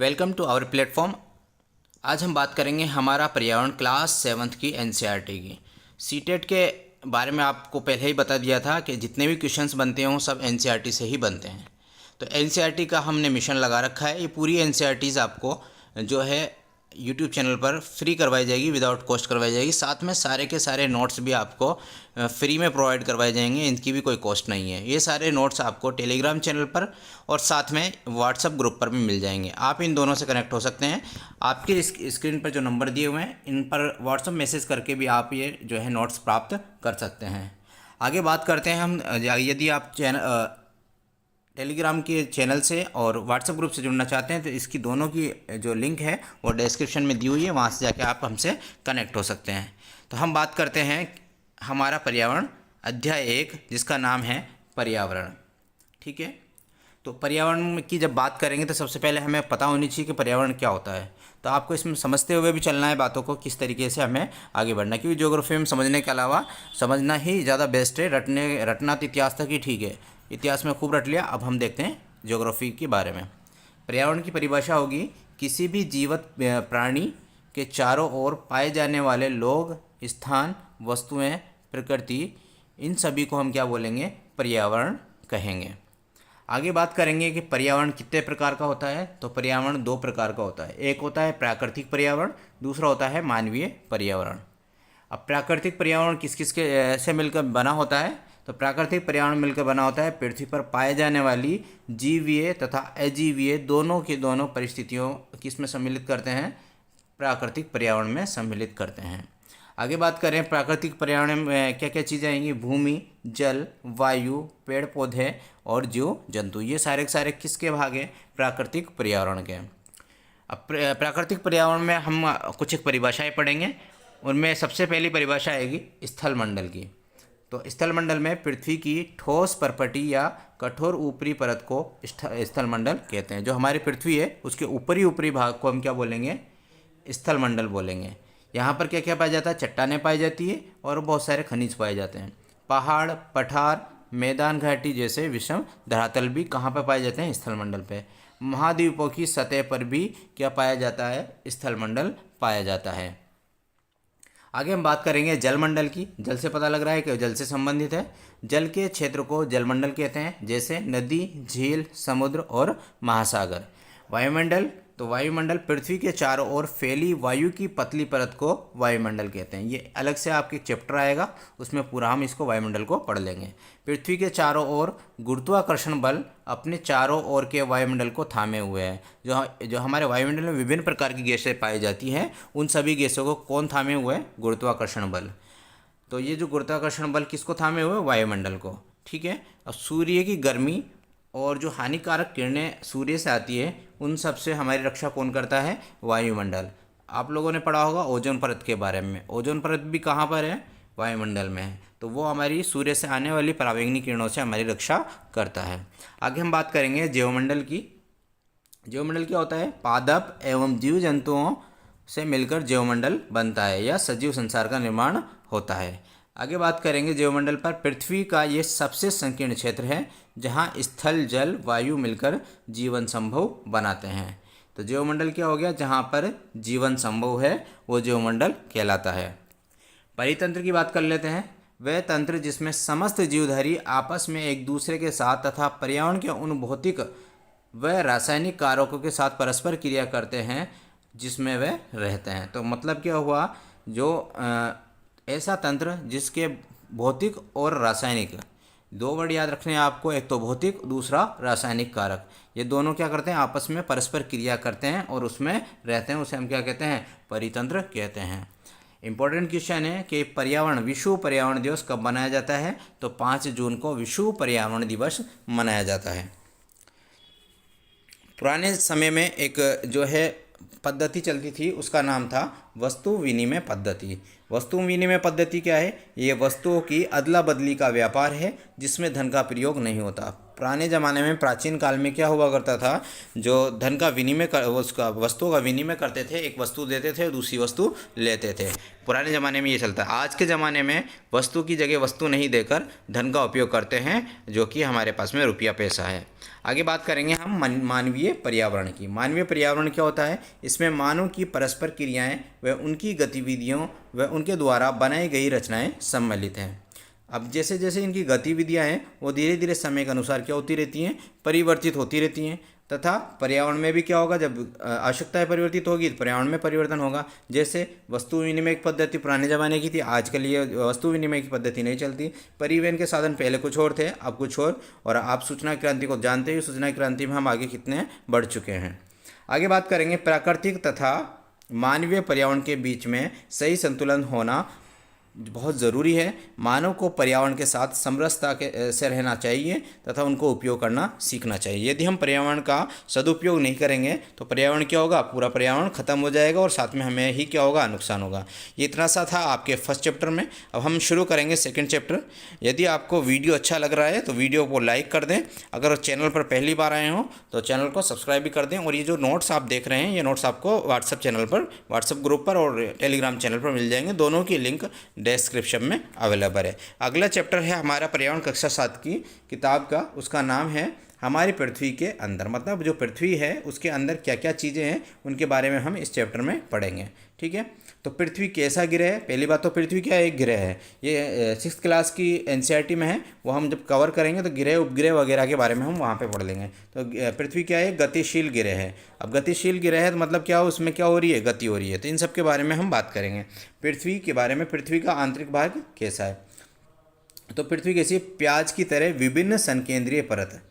Welcome to our platform. आज हम बात करेंगे हमारा पर्यावरण क्लास 7th की एनसीईआरटी की। सीटेट के बारे में आपको पहले ही बता दिया था कि जितने भी क्वेश्चंस बनते हों सब एनसीईआरटी से ही बनते हैं। तो एनसीईआरटी का हमने मिशन लगा रखा है। ये पूरी एनसीईआरटीज़ आपको जो है यूट्यूब चैनल पर फ्री करवाई जाएगी, विदाउट कॉस्ट करवाई जाएगी। साथ में सारे के सारे नोट्स भी आपको फ्री में प्रोवाइड करवाए जाएंगे, इनकी भी कोई कॉस्ट नहीं है। ये सारे नोट्स आपको टेलीग्राम चैनल पर और साथ में व्हाट्सएप ग्रुप पर भी मिल जाएंगे। आप इन दोनों से कनेक्ट हो सकते हैं। आपके स्क्रीन पर जो नंबर दिए हुए हैं इन पर व्हाट्सएप मैसेज करके भी आप ये जो है नोट्स प्राप्त कर सकते हैं। आगे बात करते हैं हम। यदि आप टेलीग्राम के चैनल से और व्हाट्सएप ग्रुप से जुड़ना चाहते हैं तो इसकी दोनों की जो लिंक है वो डिस्क्रिप्शन में दी हुई है, वहाँ से जाके आप हमसे कनेक्ट हो सकते हैं। तो हम बात करते हैं हमारा पर्यावरण अध्याय 1, जिसका नाम है पर्यावरण। ठीक है, तो पर्यावरण की जब बात करेंगे तो सबसे पहले हमें पता होनी चाहिए कि पर्यावरण क्या होता है। तो आपको इसमें समझते हुए भी चलना है बातों को, किस तरीके से हमें आगे बढ़ना है, क्योंकि ज्योग्राफी में समझने के अलावा समझना ही ज़्यादा बेस्ट है। रटना तो इतिहास तक ही ठीक है, इतिहास में खूब रट लिया। अब हम देखते हैं ज्योग्राफी के बारे में। पर्यावरण की परिभाषा होगी किसी भी जीवित प्राणी के चारों ओर पाए जाने वाले लोग, स्थान, वस्तुएं, प्रकृति, इन सभी को हम क्या बोलेंगे? पर्यावरण कहेंगे। आगे बात करेंगे कि पर्यावरण कितने प्रकार का होता है। तो पर्यावरण 2 प्रकार का होता है। एक होता है प्राकृतिक पर्यावरण, दूसरा होता है मानवीय पर्यावरण। अब प्राकृतिक पर्यावरण किस किस के से मिलकर बना होता है? तो प्राकृतिक पर्यावरण मिलकर बना होता है पृथ्वी पर पाए जाने वाली जीवीय तथा अजीवीय दोनों की दोनों परिस्थितियों किस में सम्मिलित करते हैं? प्राकृतिक पर्यावरण में सम्मिलित करते हैं। आगे बात करें प्राकृतिक पर्यावरण में क्या क्या चीज़ें आएंगी? भूमि, जल, वायु, पेड़ पौधे और जीव जंतु। ये सारे के सारे किसके भाग हैं? प्राकृतिक पर्यावरण के। अब प्राकृतिक पर्यावरण में हम कुछ एक परिभाषाएं पढ़ेंगे। उनमें सबसे पहली परिभाषा आएगी स्थल मंडल की। तो स्थल मंडल में पृथ्वी की ठोस परपटी या कठोर ऊपरी परत को स्थल मंडल कहते हैं। जो हमारी पृथ्वी है उसके ऊपरी भाग को हम क्या बोलेंगे? स्थल मंडल बोलेंगे। यहाँ पर क्या क्या पाया जाता है? चट्टानें पाई जाती है और बहुत सारे खनिज पाए जाते हैं। पहाड़, पठार, मैदान, घाटी जैसे विषम धरातल भी कहाँ पर पाए जाते हैं? स्थल मंडल पे। महाद्वीपों की सतह पर भी क्या पाया जाता है? स्थल मंडल पाया जाता है। आगे हम बात करेंगे जलमंडल की। जल से पता लग रहा है कि जल से संबंधित है। जल के क्षेत्र को जलमंडल कहते हैं, जैसे नदी, झील, समुद्र और महासागर। वायुमंडल, तो वायुमंडल पृथ्वी के चारों ओर फैली वायु की पतली परत को वायुमंडल कहते हैं। ये अलग से आपके चैप्टर आएगा, उसमें पूरा हम इसको वायुमंडल को पढ़ लेंगे। पृथ्वी के चारों ओर गुरुत्वाकर्षण बल अपने चारों ओर के वायुमंडल को थामे हुए है। जो हमारे वायुमंडल में विभिन्न प्रकार की गैसें पाई जाती हैं, उन सभी गैसों को कौन थामे हुए है? गुरुत्वाकर्षण बल। तो ये जो गुरुत्वाकर्षण बल किसको थामे हुए? वायुमंडल को। ठीक है। अब सूर्य की गर्मी और जो हानिकारक किरणें सूर्य से आती है, उन सब से हमारी रक्षा कौन करता है? वायुमंडल। आप लोगों ने पढ़ा होगा ओजोन परत के बारे में। ओजोन परत भी कहाँ पर है? वायुमंडल में है। तो वो हमारी सूर्य से आने वाली पराबैंगनी किरणों से हमारी रक्षा करता है। आगे हम बात करेंगे जैवमंडल की। जैवमंडल क्या होता है? पादप एवं जीव जंतुओं से मिलकर जैवमंडल बनता है या सजीव संसार का निर्माण होता है। आगे बात करेंगे जैवमंडल पर। पृथ्वी का ये सबसे संकीर्ण क्षेत्र है जहाँ स्थल, जल, वायु मिलकर जीवन संभव बनाते हैं। तो जैवमंडल क्या हो गया? जहाँ पर जीवन संभव है वो जैवमंडल कहलाता है। परितंत्र की बात कर लेते हैं। वह तंत्र जिसमें समस्त जीवधारी आपस में एक दूसरे के साथ तथा पर्यावरण के उन भौतिक व रासायनिक कारकों के साथ परस्पर क्रिया करते हैं जिसमें वे रहते हैं। तो मतलब क्या हुआ? जो ऐसा तंत्र जिसके भौतिक और रासायनिक, 2 वर्ड याद रखने हैं आपको, एक तो भौतिक, दूसरा रासायनिक कारक। ये दोनों क्या करते हैं? आपस में परस्पर क्रिया करते हैं और उसमें रहते हैं। उसे हम क्या कहते हैं? परितंत्र कहते हैं। इंपॉर्टेंट क्वेश्चन है कि विश्व पर्यावरण दिवस कब मनाया जाता है? तो 5 जून को विश्व पर्यावरण दिवस मनाया जाता है। पुराने समय में एक जो है पद्धति चलती थी, उसका नाम था वस्तु विनिमय पद्धति। वस्तु विनिमय पद्धति क्या है? ये वस्तुओं की अदला बदली का व्यापार है जिसमें धन का प्रयोग नहीं होता। पुराने ज़माने में प्राचीन काल में क्या हुआ करता था, जो धन का विनिमय कर उसका वस्तुओं का विनिमय करते थे, एक वस्तु देते थे और दूसरी वस्तु लेते थे। पुराने ज़माने में ये चलता है। आज के ज़माने में वस्तु की जगह वस्तु नहीं देकर धन का उपयोग करते हैं, जो कि हमारे पास में रुपया पैसा है। आगे बात करेंगे हम मानवीय पर्यावरण की। मानवीय पर्यावरण क्या होता है? इसमें मानव की परस्पर क्रियाएं व उनकी गतिविधियों व उनके द्वारा बनाई गई रचनाएं सम्मिलित हैं। अब जैसे जैसे इनकी गतिविधियां हैं वो धीरे धीरे समय के अनुसार क्या होती रहती हैं, परिवर्तित होती रहती हैं। तथा पर्यावरण में भी क्या होगा, जब आवश्यकताएं परिवर्तित होगी तो पर्यावरण में परिवर्तन होगा। जैसे वस्तु विनिमय की पद्धति पुराने ज़माने की थी, आजकल ये वस्तु विनिमय की पद्धति नहीं चलती। परिवहन के साधन पहले कुछ और थे, अब कुछ और आप सूचना क्रांति को जानते ही सूचना क्रांति में हम आगे कितने बढ़ चुके हैं। आगे बात करेंगे प्राकृतिक तथा मानवीय पर्यावरण के बीच में सही संतुलन होना बहुत ज़रूरी है। मानव को पर्यावरण के साथ समरसता के से रहना चाहिए तथा उनको उपयोग करना सीखना चाहिए। यदि हम पर्यावरण का सदुपयोग नहीं करेंगे तो पर्यावरण क्या होगा, पूरा पर्यावरण खत्म हो जाएगा और साथ में हमें ही क्या होगा, नुकसान होगा। ये इतना सा था आपके फर्स्ट चैप्टर में। अब हम शुरू करेंगे सेकंड चैप्टर। यदि आपको वीडियो अच्छा लग रहा है तो वीडियो को लाइक कर दें। अगर चैनल पर पहली बार आए हों तो चैनल को सब्सक्राइब भी कर दें। और ये जो नोट्स आप देख रहे हैं, ये नोट्स आपको व्हाट्सएप चैनल पर, व्हाट्सएप ग्रुप पर और टेलीग्राम चैनल पर मिल जाएंगे। दोनों की लिंक डिस्क्रिप्शन में अवेलेबल है। अगला चैप्टर है हमारा पर्यावरण कक्षा 7 की किताब का। उसका नाम है हमारी पृथ्वी के अंदर। मतलब जो पृथ्वी है उसके अंदर क्या क्या चीज़ें हैं उनके बारे में हम इस चैप्टर में पढ़ेंगे। ठीक है, तो पृथ्वी कैसा ग्रह है? पहली बात तो पृथ्वी क्या एक ग्रह है। ये 6th क्लास की एनसीईआरटी में है, वो हम जब कवर करेंगे तो ग्रह उपग्रह वगैरह के बारे में हम वहाँ पे पढ़ लेंगे। तो पृथ्वी क्या है? गतिशील ग्रह है। अब गतिशील ग्रह है तो मतलब क्या हो, उसमें क्या हो रही है, गति हो रही है। तो इन सब के बारे में हम बात करेंगे। पृथ्वी के बारे में, पृथ्वी का आंतरिक भाग कैसा है? तो पृथ्वी कैसी है? प्याज की तरह विभिन्न संकेंद्रीय परत।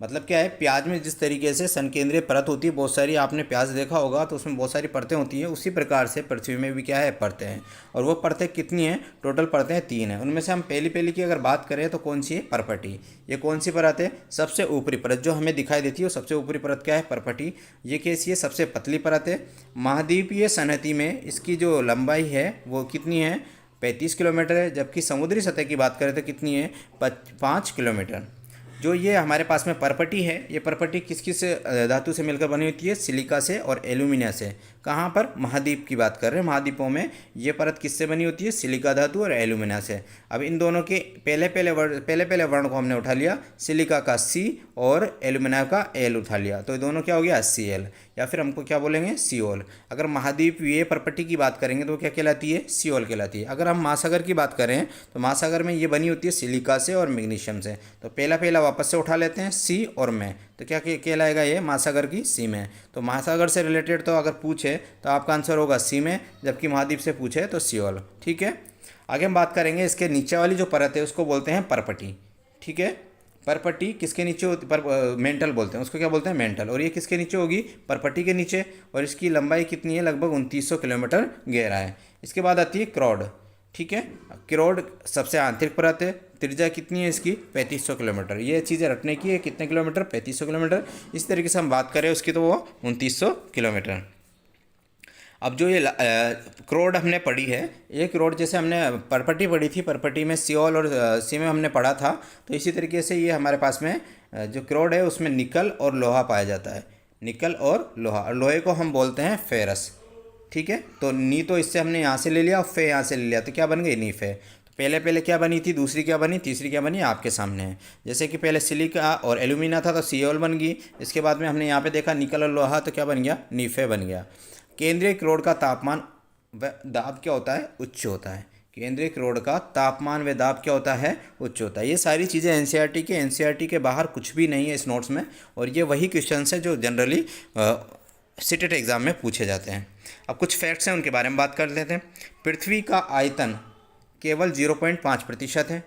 मतलब क्या है, प्याज में जिस तरीके से संकेंद्रीय परत होती है, बहुत सारी, आपने प्याज देखा होगा तो उसमें बहुत सारी परतें होती हैं, उसी प्रकार से पृथ्वी में भी क्या है, परतें हैं। और वो परतें कितनी हैं? टोटल परतें 3 हैं। उनमें से हम पहली की अगर बात करें तो कौन सी है? परपटी। ये कौन सी परत है? सबसे ऊपरी परत जो हमें दिखाई देती है वो सबसे ऊपरी परत क्या है? परपटी। ये कैसी है? सबसे पतली परत है। महाद्वीपीय संहति में इसकी जो लंबाई है वो कितनी है? 35 किलोमीटर है। जबकि समुद्री सतह की बात करें तो कितनी है? 5 किलोमीटर। जो ये हमारे पास में परपटी है, ये परपटी किस किस धातु से मिलकर बनी होती है? सिलिका से और एल्यूमिनिया से। कहाँ पर? महाद्वीप की बात कर रहे हैं। महाद्वीपों में ये परत किससे बनी होती है? सिलिका धातु और एल्यूमिनिया से। अब इन दोनों के पहले वर्ण को हमने उठा लिया, सिलिका का C और एल्यूमिनिया का L उठा लिया, तो ये दोनों क्या हो गया? Cl, या फिर हमको क्या बोलेंगे? सियोल। अगर महाद्वीपीय परपटी की बात करेंगे तो क्या कहलाती है? सियोल कहलाती है। अगर हम महासागर की बात करें तो महासागर में ये बनी होती है सिलिका से और मैग्नीशियम से। तो पहला वापस से उठा लेते हैं, C और में, तो क्या कहलाएगा? ये महासागर की C में। तो महासागर से रिलेटेड तो अगर पूछे तो आपका आंसर होगा C में, जबकि महाद्वीप से पूछे तो सियोल। ठीक है, आगे हम बात करेंगे इसके नीचे वाली जो परत है उसको बोलते हैं परपटी। ठीक है, परपटी किसके नीचे होती? मेंटल बोलते हैं उसको, क्या बोलते हैं? मेंटल। और ये किसके नीचे होगी? परपटी के नीचे। और इसकी लंबाई कितनी है? लगभग 2900 किलोमीटर गहरा है। इसके बाद आती है क्रोड। ठीक है, क्रोड सबसे आंतरिक परत है। त्रिज्या कितनी है इसकी? 3500 किलोमीटर। ये चीज़ें रटने की है, कितने किलोमीटर? 3500 किलोमीटर। इस तरीके से हम बात करें उसकी तो वो 2900 किलोमीटर। अब जो ये क्रोड हमने पढ़ी है, ये क्रोड जैसे हमने परपटी पढ़ी थी, परपटी में सियोल और सी में हमने पढ़ा था, तो इसी तरीके से ये हमारे पास में जो क्रोड है उसमें निकल और लोहा पाया जाता है। निकल और लोहा, और लोहे को हम बोलते हैं फेरस। ठीक है, तो नी तो इससे हमने यहाँ से ले लिया और फे यहाँ से ले लिया, तो क्या बन गई? नी फे। तो पहले क्या बनी थी, दूसरी क्या बनी, तीसरी क्या बनी, आपके सामने है। जैसे कि पहले सिलिका और एल्यूमिनिया था तो सियोल बन गई। इसके बाद में हमने यहाँ पे देखा निकल और लोहा, तो क्या बन गया? नीफे बन गया। केंद्रीय क्रोड का तापमान व दाब क्या होता है? उच्च होता है। केंद्रीय क्रोड का तापमान व दाब क्या होता है? उच्च होता है। ये सारी चीज़ें एनसीईआरटी के बाहर कुछ भी नहीं है इस नोट्स में, और ये वही क्वेश्चन है जो जनरली सीटेट एग्ज़ाम में पूछे जाते हैं। अब कुछ फैक्ट्स हैं उनके बारे में बात कर लेते हैं। पृथ्वी का आयतन केवल 0.5% है।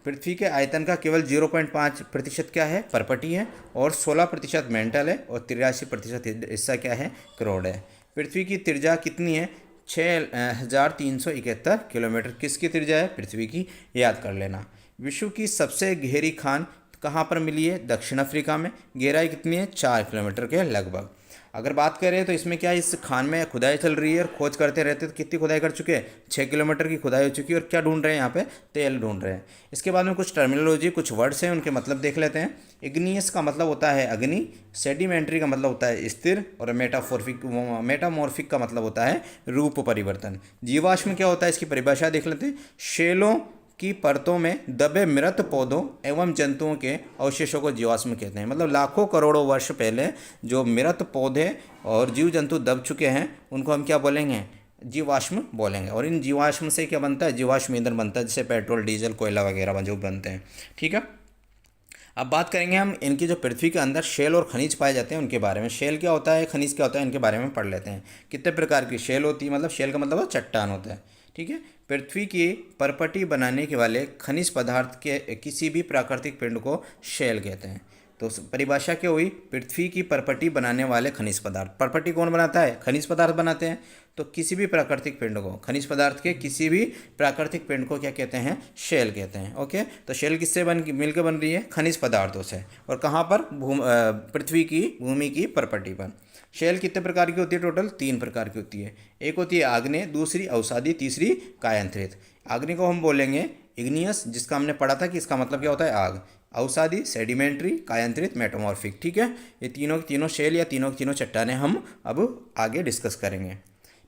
पृथ्वी के आयतन का केवल 0.5% क्या है? परपटी है। और 16% मेंटल है। और 83% हिस्सा क्या है? क्रोड है। पृथ्वी की त्रिज्या कितनी है? 6371 किलोमीटर। किसकी त्रिज्या है? पृथ्वी की, याद कर लेना। विश्व की सबसे गहरी खान कहाँ पर मिली है? दक्षिण अफ्रीका में। गहराई कितनी है? 4 किलोमीटर के लगभग। अगर बात करें तो इसमें क्या है, इस खान में खुदाई चल रही है और खोज करते रहते, तो कितनी खुदाई कर चुके हैं? 6 किलोमीटर की खुदाई हो चुकी है। और क्या ढूंढ रहे हैं यहाँ पे? तेल ढूंढ रहे हैं। इसके बाद में कुछ टर्मिनोलॉजी, कुछ वर्ड्स हैं, उनके मतलब देख लेते हैं। इग्नियस का मतलब होता है अग्नि, सेडिमेंट्री का मतलब होता है स्थिर, और मेटामॉर्फिक का मतलब होता है रूप परिवर्तन। जीवाश्म क्या होता है, इसकी परिभाषा देख लेते हैं। शेलों की परतों में दबे मृत पौधों एवं जंतुओं के अवशेषों को जीवाश्म कहते हैं। मतलब लाखों करोड़ों वर्ष पहले जो मृत पौधे और जीव जंतु दब चुके हैं, उनको हम क्या बोलेंगे? जीवाश्म बोलेंगे। और इन जीवाश्म से क्या बनता है? जीवाश्म ईंधन बनता है, जैसे पेट्रोल, डीजल, कोयला वगैरह जो बनते हैं। ठीक है, अब बात करेंगे हम इनकी जो पृथ्वी के अंदर शेल और खनिज पाए जाते हैं उनके बारे में। शेल क्या होता है, खनिज क्या होता है, इनके बारे में पढ़ लेते हैं। कितने प्रकार की शेल होती है? मतलब शेल का मतलब चट्टान होता है। ठीक है, पृथ्वी की परपटी बनाने के वाले खनिज पदार्थ के किसी भी प्राकृतिक पिंड को शेल कहते हैं। तो परिभाषा क्या हुई? पृथ्वी की परपटी बनाने वाले खनिज पदार्थ। परपटी कौन बनाता है? खनिज पदार्थ बनाते हैं। तो किसी भी प्राकृतिक पिंड को, खनिज पदार्थ के किसी भी प्राकृतिक पिंड को क्या कहते हैं? शेल कहते हैं। ओके, तो शेल किससे मिलकर बन रही है? खनिज पदार्थों से। और कहाँ पर? पृथ्वी की भूमि की परपटी पर। शेल कितने प्रकार की होती है? टोटल 3 प्रकार की होती है। एक होती है आग्नेय, दूसरी अवसादी, तीसरी कायांतरित। आग्नेय को हम बोलेंगे इग्नियस, जिसका हमने पढ़ा था कि इसका मतलब क्या होता है? आग। अवसादी सेडिमेंट्री, कायांतरित मेटामॉर्फिक। ठीक है, ये तीनों शेल या तीनों चट्टानें हम अब आगे डिस्कस करेंगे।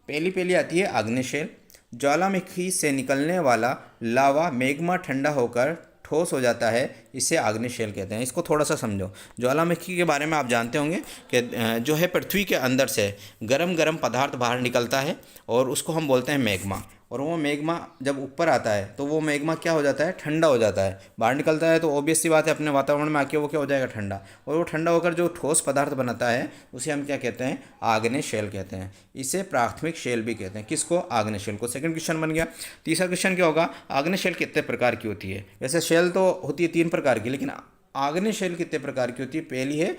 पहली आती है आग्नेय शेल। ज्वालामुखी से निकलने वाला लावा मैग्मा ठंडा होकर ठोस हो जाता है, इसे आग्नेय शेल कहते हैं। इसको थोड़ा सा समझो। ज्वालामुखी के बारे में आप जानते होंगे कि जो है पृथ्वी के अंदर से गरम गरम पदार्थ बाहर निकलता है और उसको हम बोलते हैं मैग्मा। और वो मैग्मा जब ऊपर आता है तो वो मैग्मा क्या हो जाता है? ठंडा हो जाता है। बाहर निकलता है तो ऑब्वियस सी बात है, अपने वातावरण में आके वो क्या हो जाएगा? ठंडा। और वो ठंडा होकर जो ठोस पदार्थ बनाता है उसे हम क्या कहते हैं? आग्नेय शेल कहते हैं। इसे प्राथमिक शेल भी कहते हैं। किसको? आग्नेय शेल को। सेकंड क्वेश्चन बन गया। तीसरा क्वेश्चन क्या होगा? आग्नेय शेल कितने प्रकार की होती है? वैसे शेल तो होती है 3 प्रकार की, लेकिन आग्नेय शेल कितने प्रकार की होती है? पहली है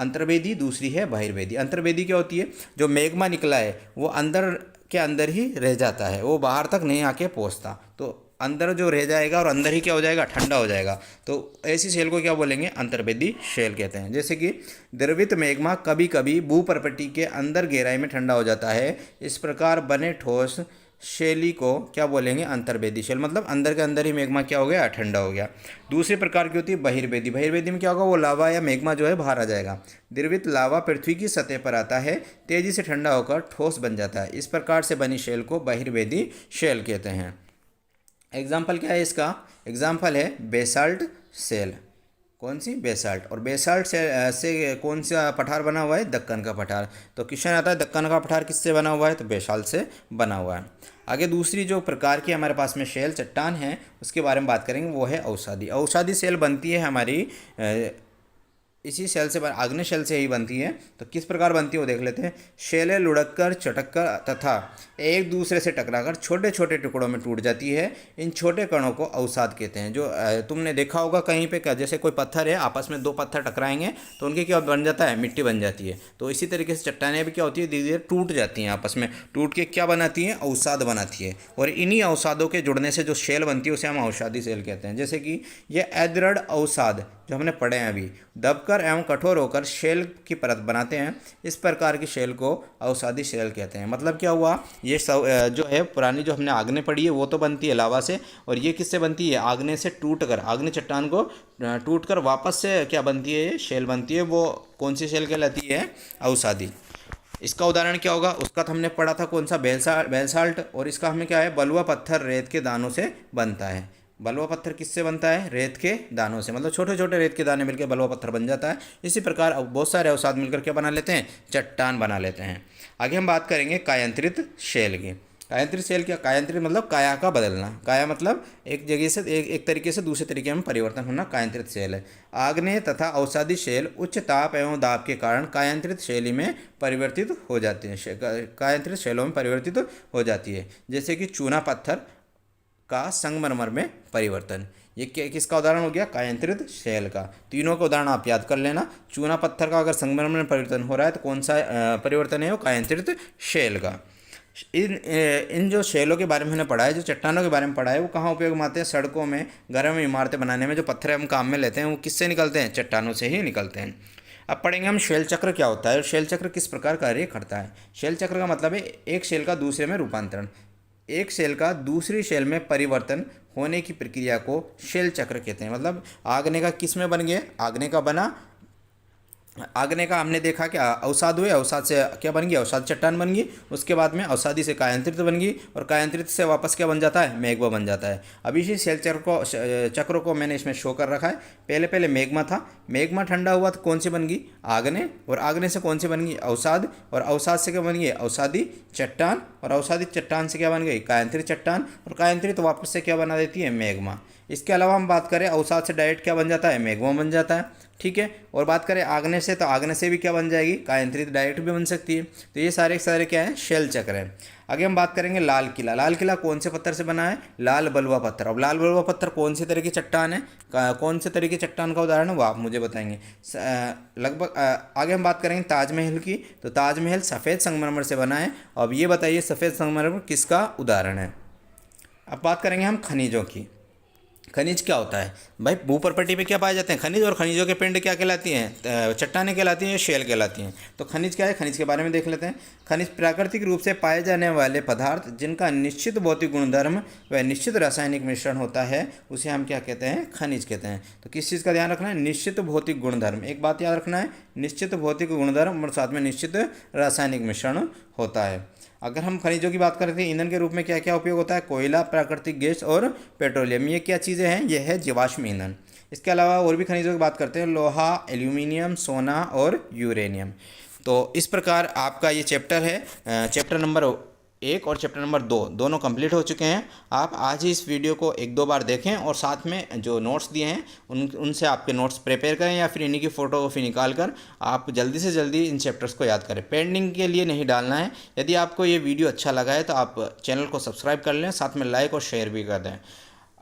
अंतर्वेदी, दूसरी है बहिर्वेदी। अंतर्वेदी क्या होती है? जो मैग्मा निकला है वो अंदर के अंदर ही रह जाता है, वो बाहर तक नहीं आके पहुंचता। तो अंदर जो रह जाएगा और अंदर ही क्या हो जाएगा? ठंडा हो जाएगा। तो ऐसी शेल को क्या बोलेंगे? अंतर्वेदी शेल कहते हैं। जैसे कि द्रवित मैग्मा कभी कभी भूपर्पटी के अंदर गहराई में ठंडा हो जाता है। इस प्रकार बने ठोस शैली को क्या बोलेंगे? अंतर्वेदी शेल। मतलब अंदर के अंदर ही मैग्मा क्या हो गया? ठंडा हो गया। दूसरी प्रकार की होती है बहिर्वेदी। बहिर्वेदी में क्या होगा? वो लावा या मैग्मा जो है बाहर आ जाएगा। द्रवित लावा पृथ्वी की सतह पर आता है, तेजी से ठंडा होकर ठोस बन जाता है। इस प्रकार से बनी शेल को बहिर्वेदी शेल कहते हैं। एग्जाम्पल क्या है इसका? एग्जाम्पल है बेसाल्ट शेल। कौन सी? बेसाल्ट। और बेसाल्ट से कौन सा पठार बना हुआ है? दक्कन का पठार। तो क्वेश्चन आता है दक्कन का पठार किससे बना हुआ है? तो बेसाल्ट से बना हुआ है। आगे दूसरी जो प्रकार की हमारे पास में शेल चट्टान है उसके बारे में बात करेंगे, वो है अवसादी। अवसादी शेल बनती है हमारी इसी शेल से, आग्नेय शेल से ही बनती है। तो किस प्रकार बनती है वो देख लेते हैं। शेलें लुढ़ककर, चटककर तथा एक दूसरे से टकराकर छोटे छोटे टुकड़ों में टूट जाती है। इन छोटे कणों को अवसाद कहते हैं। जो तुमने देखा होगा कहीं पे, जैसे कोई पत्थर है, आपस में 2 पत्थर टकराएंगे तो उनके क्या बन जाता है? मिट्टी बन जाती है। तो इसी तरीके से चट्टानें भी क्या होती है? धीरे धीरे टूट जाती हैं आपस में। टूट के क्या बनाती हैं? अवसाद बनाती है। और इन्हीं अवसादों के जुड़ने से जो शेल बनती है उसे हम अवसादी शेल कहते हैं। जैसे कि ये अदृढ़ अवसाद जो हमने पढ़े हैं अभी, दबकर एवं कठोर होकर शेल की परत बनाते हैं। इस प्रकार की शेल को अवसादी शेल कहते हैं। मतलब क्या हुआ? ये जो है पुरानी जो हमने आग्नेय पढ़ी है वो तो बनती है लावा से, और ये किससे बनती है? आग्नेय से टूटकर, आग्नेय चट्टान को टूटकर वापस से क्या बनती है? ये शेल बनती है। वो कौन सी शेल कहलाती है? अवसादी। इसका उदाहरण क्या होगा? उसका तो हमने पढ़ा था कौन सा? बेसाल्ट। और इसका हमें क्या है? बलुआ पत्थर रेत के दानों से बनता है। बलुआ पत्थर किससे बनता है? रेत के दानों से। मतलब छोटे छोटे रेत के दाने मिलकर बलुआ पत्थर बन जाता है। इसी प्रकार बहुत सारे अवसाद मिलकर क्या बना लेते हैं? चट्टान बना लेते हैं। आगे हम बात करेंगे कायांतरित शेल की। कायांतरित शेल क्या? कायांतरित मतलब काया का बदलना। काया मतलब एक जगह से एक तरीके से दूसरे तरीके में परिवर्तन होना, कायांतरित शेल है। आग्नेय तथा अवसादी शेल उच्च ताप एवं दाब के कारण कायांतरित शैली में परिवर्तित हो जाते हैं। कायांतरित शैलों में परिवर्तित हो जाती है। जैसे कि चूना पत्थर का संगमरमर में परिवर्तन। ये किसका उदाहरण हो गया? कायांतरित शेल का। तीनों का उदाहरण आप याद कर लेना। चूना पत्थर का अगर संगमरमर में परिवर्तन हो रहा है तो कौन सा परिवर्तन है? वो कायांतरित शेल का। इन जो शैलों के बारे में हमने पढ़ा है, जो चट्टानों के बारे में पढ़ा है, वो कहाँ उपयोग में आते हैं? सड़कों में, घरों में, इमारतें बनाने में जो पत्थर हम काम में लेते हैं वो किससे निकलते हैं? चट्टानों से ही निकलते हैं। अब पढ़ेंगे हम शेल चक्र क्या होता है और शेल चक्र किस प्रकार कार्य करता है। शेल चक्र का मतलब है एक शेल का दूसरे में रूपांतरण, एक शेल का दूसरी शेल में परिवर्तन होने की प्रक्रिया को शेल चक्र कहते हैं। मतलब आग्नेय का किस में बन गया? आग्नेय का बना, आग्नेय का हमने देखा कि अवसाद हुए, अवसाद से क्या बन गई? अवसाद चट्टान बन गई। उसके बाद में अवसादी से कायांतरित बन गई और कायांतरित से वापस क्या बन जाता है? मैग्मा बन जाता है। अब इसी शेल चक्र को मैंने इसमें शो कर रखा है। पहले पहले मैग्मा था, मैग्मा ठंडा हुआ तो कौन सी बन गई? आग्नेय, और आग्नेय से कौन सी बन गई? अवसाद, और अवसाद से क्या बन गई? अवसादी चट्टान, और अवसादी चट्टान से क्या बन गई? कायांतरित चट्टान, और कायांतरित वापस से क्या बना देती है? मैग्मा। इसके अलावा हम बात करें अवसाद से डायरेक्ट क्या बन जाता है? मैग्मा बन जाता है। ठीक है, और बात करें आग्नेय से, तो आग्नेय से भी क्या बन जाएगी? कायांतरित डायरेक्ट भी बन सकती है। तो ये सारे के सारे क्या है? शेल चक्र है। आगे हम बात करेंगे लाल किला। लाल किला कौन से पत्थर से बना है? लाल बलुआ पत्थर। अब लाल बलुआ पत्थर कौन से तरह की चट्टान है? कौन से तरह की चट्टान का उदाहरण है वो आप मुझे बताएंगे। लगभग आगे हम बात करेंगे ताजमहल की। तो ताजमहल सफ़ेद संगमरमर से बना है। अब ये बताइए सफ़ेद संगमरमर किसका उदाहरण है? अब बात करेंगे हम खनिजों की। खनिज क्या होता है भाई? भूप्रपट्टी पे क्या पाए जाते हैं? खनिज, और खनिजों के पिंड क्या कहलाती हैं? चट्टानें कहलाती हैं, शेल कहलाती हैं। तो खनिज क्या है? खनिज के बारे में देख लेते हैं। खनिज प्राकृतिक रूप से पाए जाने वाले पदार्थ जिनका निश्चित भौतिक गुणधर्म व निश्चित रासायनिक मिश्रण होता है, उसे हम क्या कहते हैं? खनिज कहते हैं। तो किस चीज़ का ध्यान रखना है? निश्चित भौतिक गुणधर्म। एक बात याद रखना है, निश्चित भौतिक गुणधर्म और साथ में निश्चित रासायनिक मिश्रण होता है। अगर हम खनिजों की बात करते हैं, ईंधन के रूप में क्या क्या उपयोग होता है? कोयला, प्राकृतिक गैस और पेट्रोलियम। ये क्या चीज़ें हैं? ये है जीवाश्म ईंधन। इसके अलावा और भी खनिजों की बात करते हैं, लोहा, एल्यूमिनियम, सोना और यूरेनियम। तो इस प्रकार आपका ये चैप्टर है, चैप्टर नंबर 1 और चैप्टर नंबर 2 दोनों कंप्लीट हो चुके हैं। आप आज ही इस वीडियो को 1-2 बार देखें और साथ में जो नोट्स दिए हैं उनसे आपके नोट्स प्रिपेयर करें, या फिर इन्हीं की फ़ोटो कॉपी निकाल कर आप जल्दी से जल्दी इन चैप्टर्स को याद करें। पेंडिंग के लिए नहीं डालना है। यदि आपको ये वीडियो अच्छा लगा है तो आप चैनल को सब्सक्राइब कर लें, साथ में लाइक और शेयर भी कर दें।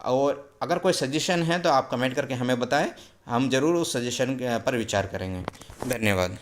और अगर कोई सजेशन है तो आप कमेंट करके हमें बताएं, हम ज़रूर उस सजेशन पर विचार करेंगे। धन्यवाद।